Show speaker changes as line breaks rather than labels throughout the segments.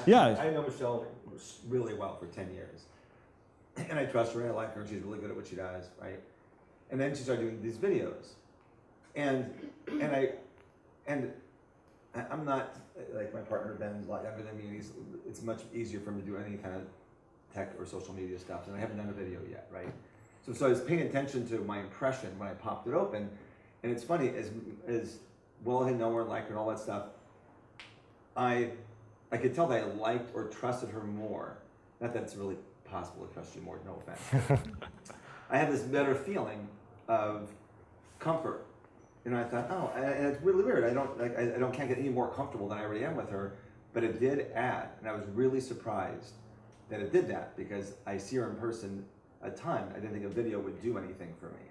Yeah.
I know Michelle really well for 10 years. And I trust her, and I like her, and she's really good at what she does, right? And then she started doing these videos. And I'm not, like, my partner Ben's a lot younger than me, and it's much easier for him to do any kind of tech or social media stuff, and I haven't done a video yet, right? So I was paying attention to my impression when I popped it open, and it's funny, as well as I know her and like her and all that stuff, I could tell that I liked or trusted her more. Not that it's really possible to trust you more, no offense. I had this better feeling of comfort. And I thought, oh, and it's really weird. I can't get any more comfortable than I already am with her, but it did add, and I was really surprised that it did that, because I see her in person a ton. I didn't think a video would do anything for me.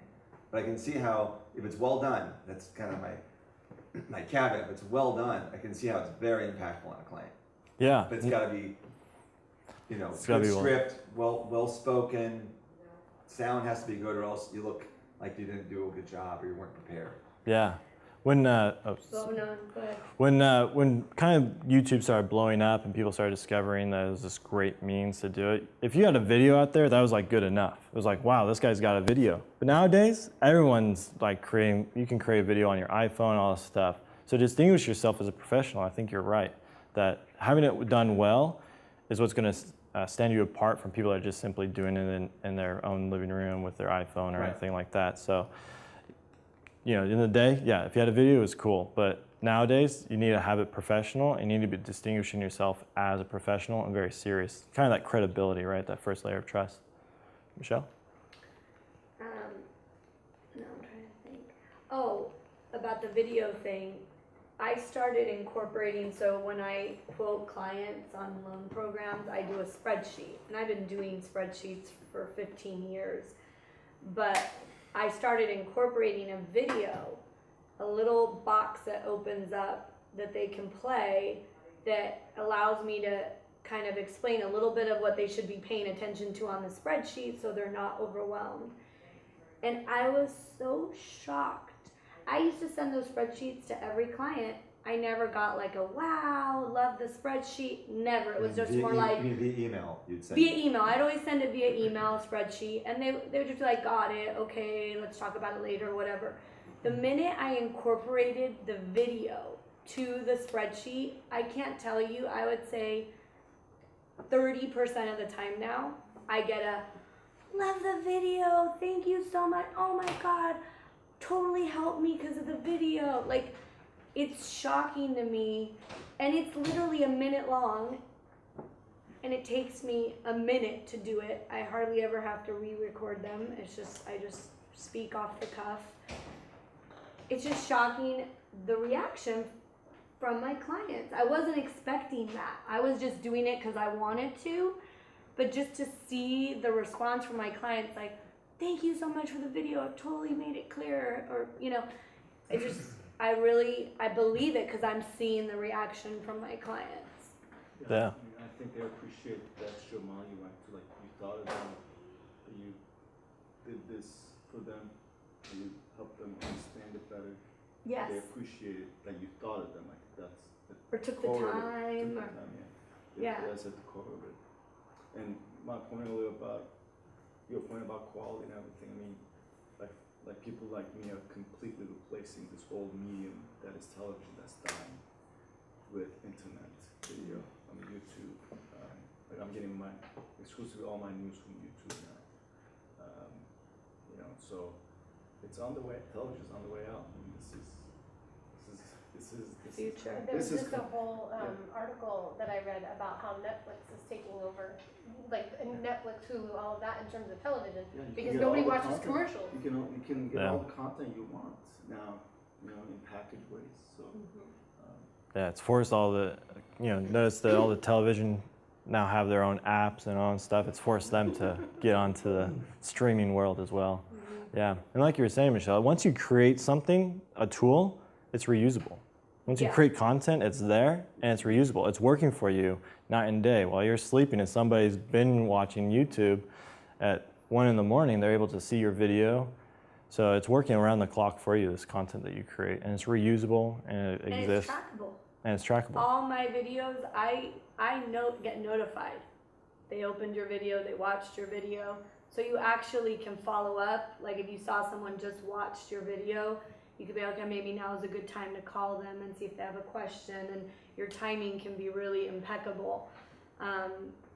But I can see how, if it's well done, that's kind of my caveat, if it's well done, I can see how it's very impactful on a client.
Yeah.
But it's got to be, you know,
It's
good
gotta be
script, well spoken, sound has to be good, or else you look like you didn't do a good job or you weren't prepared.
Yeah. When when kind of YouTube started blowing up and people started discovering that it was this great means to do it, if you had a video out there, that was like good enough. It was like, wow, this guy's got a video. But nowadays, everyone's like you can create a video on your iPhone, all this stuff. So distinguish yourself as a professional. I think you're right, that having it done well is what's going to stand you apart from people that are just simply doing it in their own living room with their iPhone or anything like that. So, you know, in the day, yeah, if you had a video, it was cool. But nowadays, you need to have it professional, and you need to be distinguishing yourself as a professional and very serious. Kind of that credibility, right? That first layer of trust. Michelle?
No, I'm trying to think. Oh, about the video thing. I started incorporating, so when I quote clients on loan programs, I do a spreadsheet. And I've been doing spreadsheets for 15 years. But I started incorporating a video, a little box that opens up that they can play that allows me to kind of explain a little bit of what they should be paying attention to on the spreadsheet so they're not overwhelmed. And I was so shocked. I used to send those spreadsheets to every client. I never got like a wow, love the spreadsheet. Never. It was just more like
via email. You'd send
via email. I'd always send it via email, spreadsheet, and they would just be like, got it, okay, let's talk about it later, whatever. The minute I incorporated the video to the spreadsheet, I can't tell you, I would say 30% of the time now, I get a love the video, thank you so much, oh my God, totally helped me because of the video. Like, it's shocking to me, and it's literally a minute long, and it takes me a minute to do it. I hardly ever have to re-record them. It's just, I just speak off the cuff. It's just shocking, the reaction from my clients. I wasn't expecting that. I was just doing it because I wanted to, but just to see the response from my clients, like, thank you so much for the video, it totally made it clear, or, you know, it just, I believe it because I'm seeing the reaction from my clients.
Yeah.
I think they appreciate the extra mile you went to, like, you thought of them, you did this for them, you helped them understand it better.
Yes.
They appreciate it that you thought of them, like, that's
Or took the time. Yeah.
That's at the core of it. And my point earlier about, your point about quality and everything, I mean, like people like me are completely replacing this old medium that is television that's dying with internet, video, I mean YouTube. Like I'm getting exclusively all my news from YouTube now. You know, so it's on the way. Television's on the way out. I mean, this is
Future.
There was
This is
just a whole article that I read about how Netflix is taking over, like Netflix, Hulu, all of that in terms of television,
Yeah, you can
because
get
nobody
all the
watches
content.
commercials.
You can get all the content you want now, you know, in packaged ways. So
Yeah, it's forced all the, you know, notice that all the television now have their own apps and all stuff. It's forced them to get onto the streaming world as well. Yeah, and like you were saying, Michelle, once you create something, a tool, it's reusable. Once you create content, it's there and it's reusable. It's working for you night and day. While you're sleeping and somebody's been watching YouTube at 1 in the morning, they're able to see your video. So it's working around the clock for you, this content that you create, and it's reusable and it exists.
And it's trackable.
and it's trackable.
All my videos, I get notified. They opened your video, they watched your video. So you actually can follow up. Like if you saw someone just watched your video, you could be okay, maybe now is a good time to call them and see if they have a question, and your timing can be really impeccable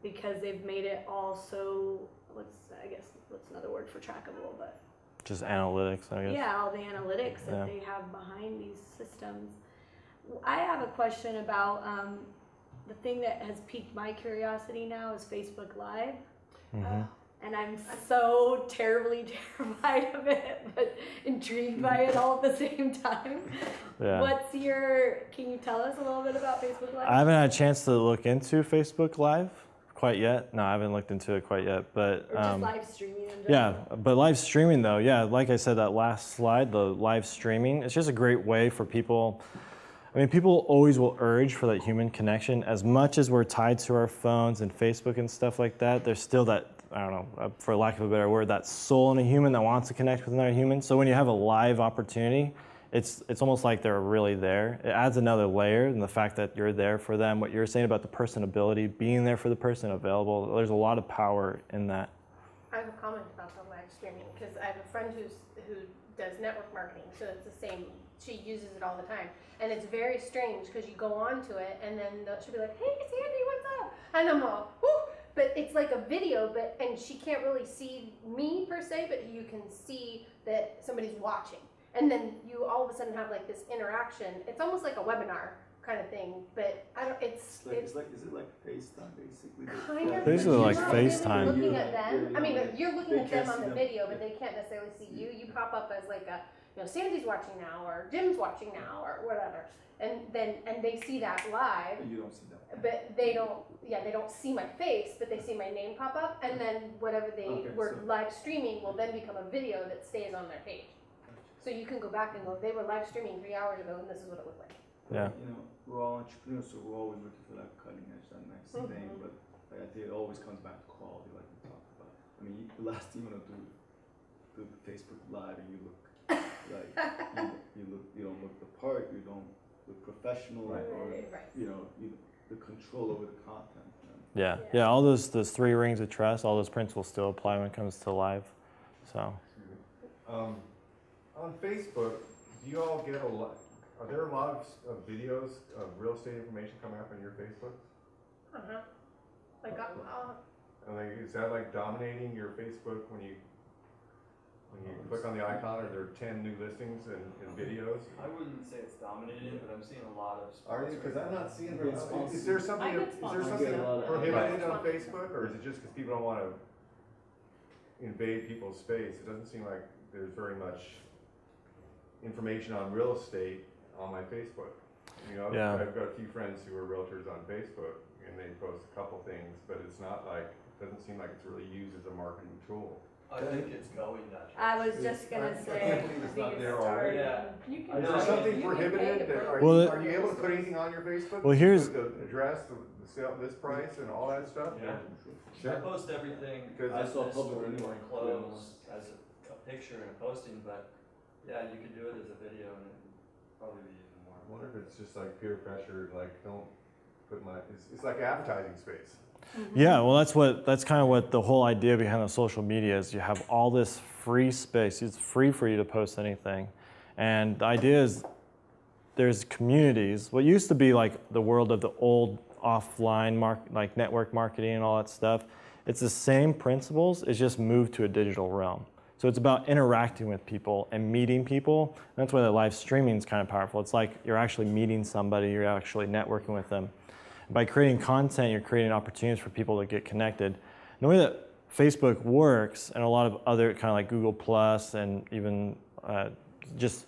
because they've made it all so, what's another word for trackable, but
Just analytics, I guess.
yeah, all the analytics that
Yeah.
they have behind these systems. I have a question about the thing that has piqued my curiosity now is Facebook Live. And I'm so terribly terrified of it, but intrigued by it all at the same time.
Yeah.
Can you tell us a little bit about Facebook Live?
I haven't had a chance to look into Facebook Live quite yet. No, I haven't looked into it quite yet. But
Or just live streaming in
yeah,
general?
but live streaming though, yeah, like I said, that last slide, the live streaming, it's just a great way for people. I mean, people always will urge for that human connection. As much as we're tied to our phones and Facebook and stuff like that, there's still that, I don't know, for lack of a better word, that soul in a human that wants to connect with another human. So when you have a live opportunity, it's almost like they're really there. It adds another layer, and the fact that you're there for them, what you're saying about the personability, being there for the person, available, there's a lot of power in that.
I have a comment about the live streaming because I have a friend who does network marketing, so it's the same. She uses it all the time, and it's very strange because you go on to it, and then she'll be like, "Hey, Sandy, what's up?" And I'm all, "Whoo!" But it's like a video, and she can't really see me per se, but you can see that somebody's watching, and then you all of a sudden have like this interaction. It's almost like a webinar kind of thing, but I don't. Is it
like FaceTime basically?
kind of
Basically
but
like
you're not really
FaceTime.
looking at them. I mean, you're looking
They
at them
can't
on
see
the
them.
video, but they can't necessarily see you. You pop up as like a, Sandy's watching now, or Jim's watching now, or whatever, and they see that live.
You don't see them.
But they don't see my face, but they see my name pop up, and then whatever they were live streaming will then become a video that stays on their page. So you can go back and go, they were live streaming 3 hours ago, and this is what it looked like.
Yeah.
We're all entrepreneurs, so we're always looking for that cutting edge, that next thing. But I think it always comes back to quality, like we talked about. I mean, the last thing you want to do Facebook Live, and you look like you don't look the part, you don't look professional, or the control over the content.
Yeah. All those 3 rings of trust, all those principles still apply when it comes to live. So.
On Facebook, do you all get are there a lot of videos of real estate information coming up on your Facebook? Is that like dominating your Facebook when you click on the icon? Are there 10 new listings and videos?
I wouldn't say it's dominated, but I'm seeing a lot of.
Are you? Because I'm not seeing very.
Responses.
Is there something
I get
prohibited on Facebook, or is it just because people don't want to invade people's space? It doesn't seem like there's very much information on real estate on my Facebook.
Yeah.
I've got a few friends who are realtors on Facebook, and they post a couple things, but it's not like, it doesn't seem like it's really used as a marketing tool.
I think it's going that
I was just gonna
I
say.
can't believe it's not there already.
Yeah.
Is there something prohibited? Are you able to put anything on your Facebook?
Well, here's-
The address, the sale, this price, and all that stuff?
Yeah. I post everything
Because
as
I saw
this
public
or
anyway.
close as a picture and a posting, but yeah, you could do it as a video and it'd probably be even more.
I wonder if it's just like peer pressure, like don't put my, it's like advertising space.
Yeah, well, that's kind of what the whole idea behind the social media is. You have all this free space. It's free for you to post anything. And the idea is there's communities. What used to be like the world of the old offline like network marketing and all that stuff, it's the same principles, it's just moved to a digital realm. So it's about interacting with people and meeting people. And that's why the live streaming is kind of powerful. It's like you're actually meeting somebody, you're actually networking with them. By creating content, you're creating opportunities for people to get connected. And the way that Facebook works, and a lot of other kind of like Google Plus and even just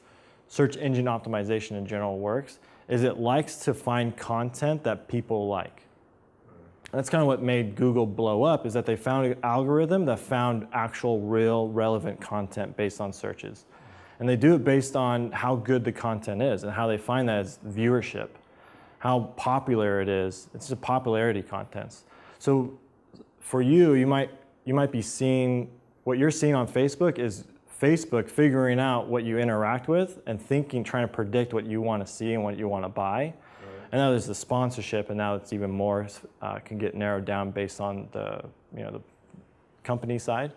search engine optimization in general works, is it likes to find content that people like. And that's kind of what made Google blow up, is that they found an algorithm that found actual, real, relevant content based on searches. And they do it based on how good the content is, and how they find that is viewership. How popular it is. It's just popularity contents. So for you, you might be seeing, what you're seeing on Facebook is Facebook figuring out what you interact with and trying to predict what you want to see and what you want to buy. And now there's the sponsorship, and now it's even more can get narrowed down based on the the company side.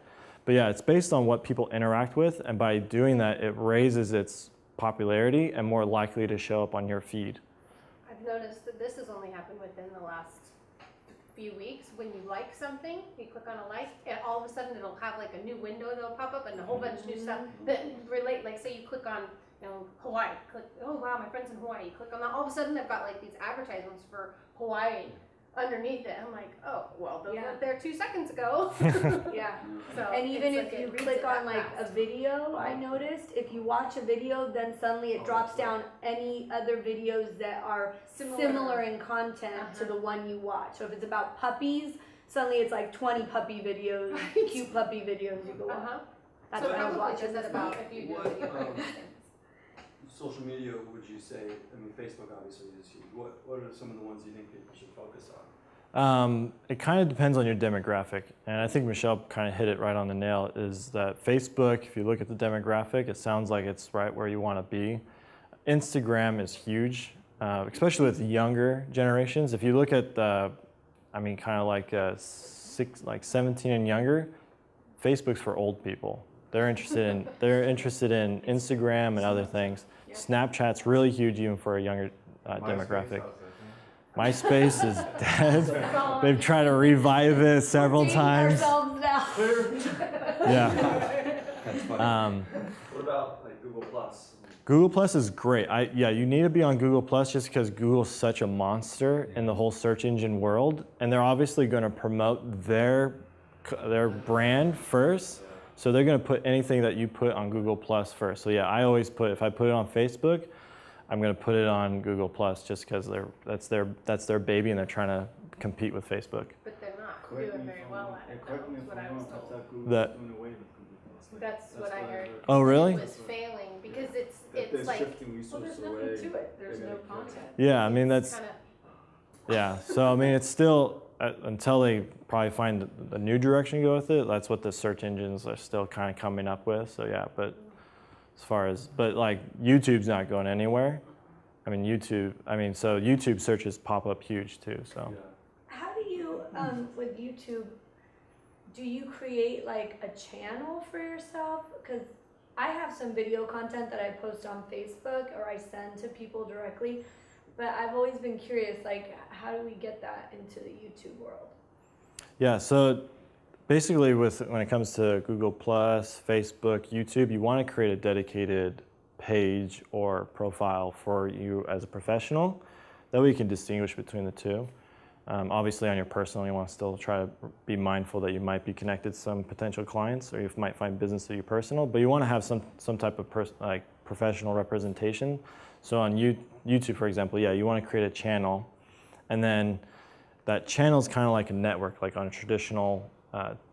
But yeah, it's based on what people interact with, and by doing that, it raises its popularity and more likely to show up on your feed.
I've noticed that this has only happened within the last few weeks. When you like something, you click on a like, and all of a sudden it'll have like a new window that'll pop up and a whole bunch of new stuff that relate. Like say you click on Hawaii, click, oh wow, my friend's in Hawaii. You click on that, all of a sudden they've got like these advertisements for Hawaii underneath it. I'm like, oh well, those weren't there 2 seconds ago.
Yeah.
So
And even
it's
if
like
you
it reads
click
it
on
that
like
fast.
a video, I noticed, if you watch a video, then suddenly it drops down any other videos that are similar in content to the one you watch. So if it's about puppies, suddenly it's like 20 puppy videos, cute puppy videos you go watch. That's
So
what I was
probably
watching
does that
this
about
week.
if you do
What,
a video or anything.
social media would you say, I mean, Facebook obviously is huge. What are some of the ones you think people should focus on?
It kind of depends on your demographic, and I think Michelle kind of hit it right on the nail, is that Facebook, if you look at the demographic, it sounds like it's right where you want to be. Instagram is huge, especially with the younger generations. If you look at the, kind of like 17 and younger, Facebook's for old people. They're interested in Instagram and other things. Snapchat's really huge even for a younger demographic. MySpace is dead. They've tried to revive it several times. Yeah.
That's funny.
What about like Google Plus?
Google Plus is great. You need to be on Google Plus just because Google's such a monster in the whole search engine world, and they're obviously going to promote their brand first. So they're going to put anything that you put on Google Plus first. So yeah, I always if I put it on Facebook, I'm going to put it on Google Plus just because that's their baby and they're trying to compete with Facebook.
But they're not doing very well at it.
Correct me
That's
if
what
I'm
I
wrong,
was
I
told.
thought Google
That-
was doing away with Google Plus.
That's what I heard.
Oh, really?
It was failing because it's
They're
like
shifting resources away.
There's no content.
Yeah, that's
kind of
yeah. So it's still until they probably find a new direction to go with it. That's what the search engines are still kind of coming up with. So yeah, but like YouTube's not going anywhere. So YouTube searches pop up huge too. So.
Yeah.
How do you, with YouTube, do you create like a channel for yourself? Because I have some video content that I post on Facebook or I send to people directly, but I've always been curious, like, how do we get that into the YouTube world?
Yeah, so basically when it comes to Google Plus, Facebook, YouTube, you want to create a dedicated page or profile for you as a professional. That way you can distinguish between the two. Obviously on your personal, you want to still try to be mindful that you might be connected to some potential clients or you might find business to you personal, but you want to have some type of professional representation. So on YouTube, for example, you want to create a channel, and then that channel is kind of like a network, like on a traditional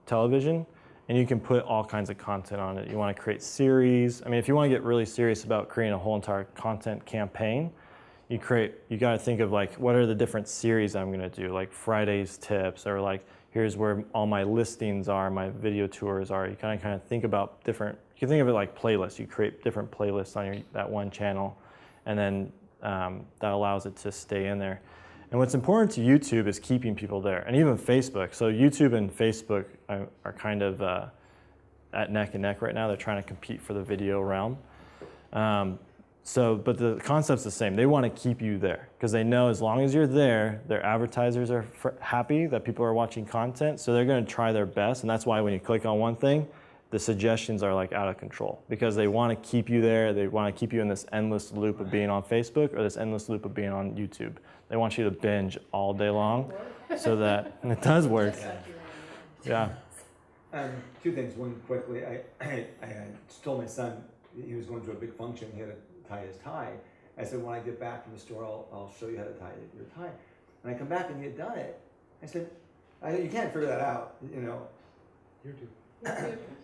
television, and you can put all kinds of content on it. You want to create series. If you want to get really serious about creating a whole entire content campaign, you got to think of like, what are the different series I'm going to do, like Friday's tips, or like here's where all my listings are, my video tours are. You kind of think about different. You can think of it like playlists. You create different playlists on that one channel, and then that allows it to stay in there. And what's important to YouTube is keeping people there, and even Facebook. So YouTube and Facebook are kind of at neck and neck right now. They're trying to compete for the video realm. But the concept's the same. They want to keep you there because they know as long as you're there, their advertisers are happy that people are watching content. So they're going to try their best, and that's why when you click on one thing, the suggestions are like out of control because they want to keep you there. They want to keep you in this endless loop of being on Facebook or this endless loop of being on YouTube. They want you to binge all day long so that and it does work. Yeah.
Two things. One quickly, I just told my son he was going to a big function. He had to tie his tie. I said, when I get back from the store, I'll show you how to tie your tie. And I come back and he had done it. I said, you can't figure that out,
YouTube.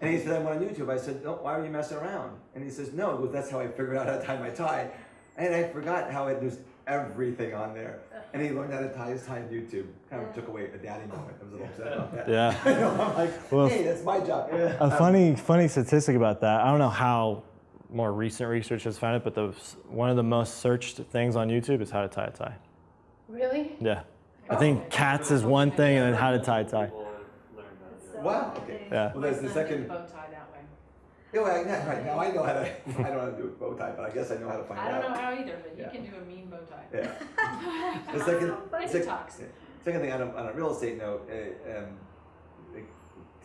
And he said, I went on YouTube. I said, no, why are you messing around? And he says, no, well, that's how I figured out how to tie my tie. And I forgot how there's everything on there. And he learned how to tie his tie on YouTube. Kind of took away a daddy moment. I was a little upset about that.
Yeah.
I'm like,
Well,
hey, that's my job.
A funny statistic about that. I don't know how more recent research has found it, but one of the most searched things on YouTube is how to tie a tie.
Really?
Yeah. I think cats is one thing, and then how to tie tie.
People learn that, yeah.
Wow, okay.
Yeah.
Well, there's the second.
Bow tie that way.
Yeah, well, yeah, right now I know how to. I don't know how to do a bow tie, but I guess I know how to find
I
out.
don't know how either, but
Yeah.
you can do a mean bow tie.
Yeah. The second. sec-
Talks.
Second thing on a real estate note,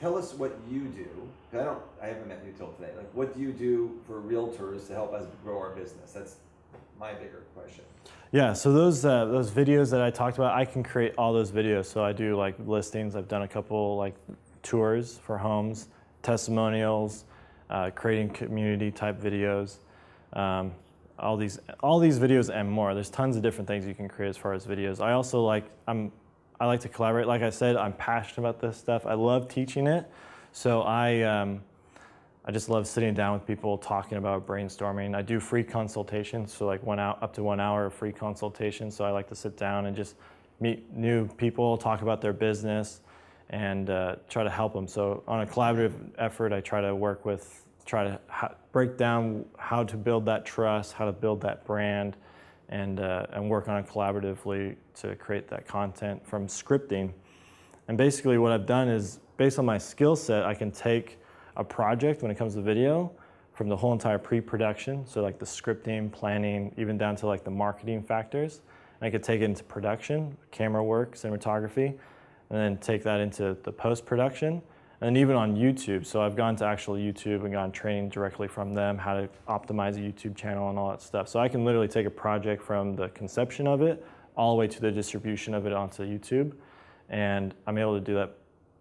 tell us what you do. 'Cause I haven't met you till today. Like, what do you do for realtors to help us grow our business? That's my bigger question.
Yeah, so those videos that I talked about, I can create all those videos. So I do like listings. I've done a couple like tours for homes, testimonials, creating community type videos, all these videos and more. There's tons of different things you can create as far as videos. I also like I like to collaborate. Like I said, I'm passionate about this stuff. I love teaching it. So I just love sitting down with people, talking about brainstorming. I do free consultations, so like up to 1 hour of free consultation. So I like to sit down and just meet new people, talk about their business, and try to help them. So on a collaborative effort, I try to break down how to build that trust, how to build that brand, and work on it collaboratively to create that content from scripting. And basically what I've done is, based on my skill set, I can take a project when it comes to video from the whole entire pre-production, so like the scripting, planning, even down to like the marketing factors. And I could take it into production, camera work, cinematography, and then take that into the post-production, and even on YouTube. So I've gone to actual YouTube and gotten training directly from them, how to optimize a YouTube channel and all that stuff. So I can literally take a project from the conception of it all the way to the distribution of it onto YouTube. And I'm able to do that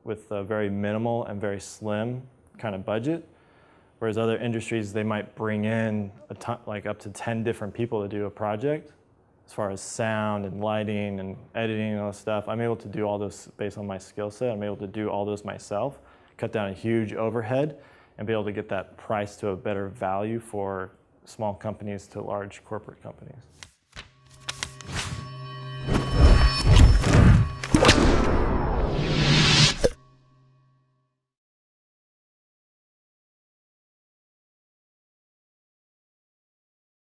with a very minimal and very slim kind of budget. Whereas other industries, they might bring in like up to 10 different people to do a project. As far as sound and lighting and editing and all that stuff, I'm able to do all this based on my skill set. I'm able to do all those myself, cut down a huge overhead, and be able to get that price to a better value for small companies to large corporate companies.